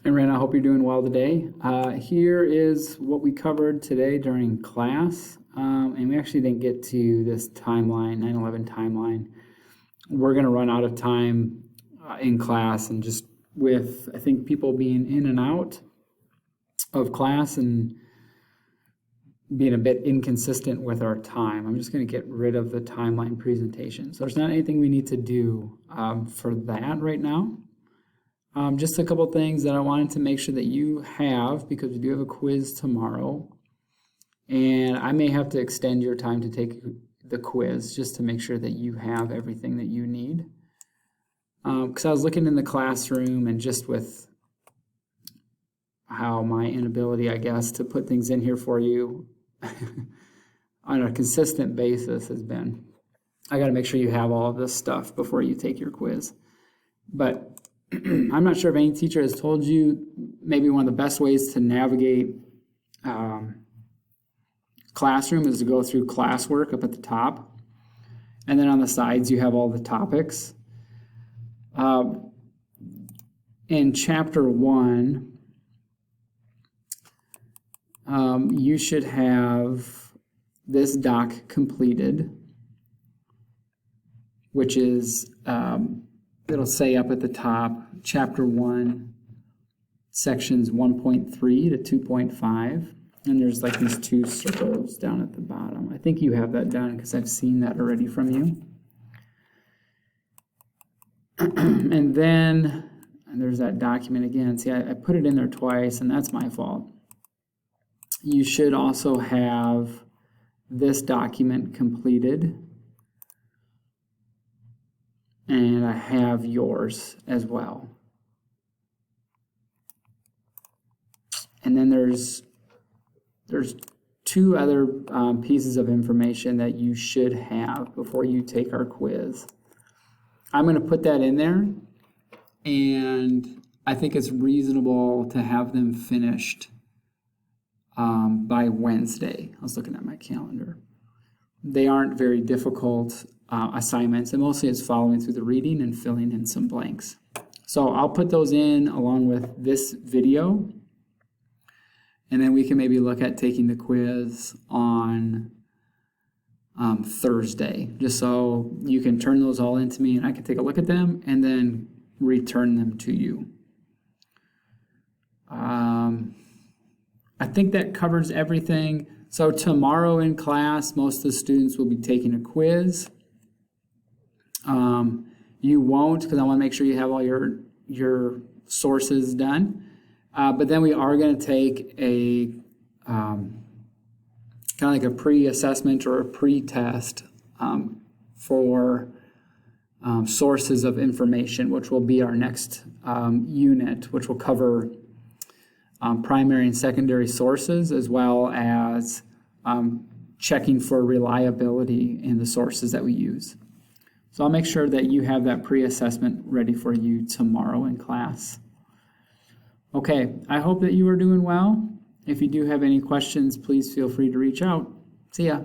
And Ren, I hope you're doing well today. Here is what we covered today during class. And we actually didn't get to this timeline, 9/11 timeline. We're going to run out of time in class, and just with, I think, people being in and out of class and being a bit inconsistent with our time, I'm just going to get rid of the timeline presentation. So there's not anything we need to do for that right now. Just a couple things that I wanted to make sure that you have, because we do have a quiz tomorrow, and I may have to extend your time to take the quiz just to make sure that you have everything that you need. Because I was looking in the classroom, and just with how my inability, I guess, to put things in here for you on a consistent basis has been, I got to make sure you have all of this stuff before you take your quiz. But I'm not sure if any teacher has told you maybe one of the best ways to navigate classroom is to go through classwork up at the top, and then on the sides you have all the topics. In chapter 1, you should have this doc completed, which is it'll say up at the top, Chapter 1, Sections 1.3 to 2.5, and there's like these two circles down at the bottom. I think you have that done because I've seen that already from you. And then there's that document again. See, I put it in there twice, and that's my fault. You should also have this document completed, and I have yours as well. And then there's two other pieces of information that you should have before you take our quiz. I'm going to put that in there, and I think it's reasonable to have them finished by Wednesday. I was looking at my calendar. They aren't very difficult assignments, and mostly it's following through the reading and filling in some blanks. So I'll put those in along with this video, and then we can maybe look at taking the quiz on Thursday, just so you can turn those all into me and I can take a look at them and then return them to you. I think that covers everything. So tomorrow in class, most of the students will be taking a quiz. You won't, because I want to make sure you have all your sources done. But then we are going to take a kind of like a pre-assessment or a pre-test for sources of information, which will be our next unit, which will cover primary and secondary sources, as well as checking for reliability in the sources that we use. So I'll make sure that you have that pre-assessment ready for you tomorrow in class. Okay, I hope that you are doing well. If you do have any questions, please feel free to reach out. See ya.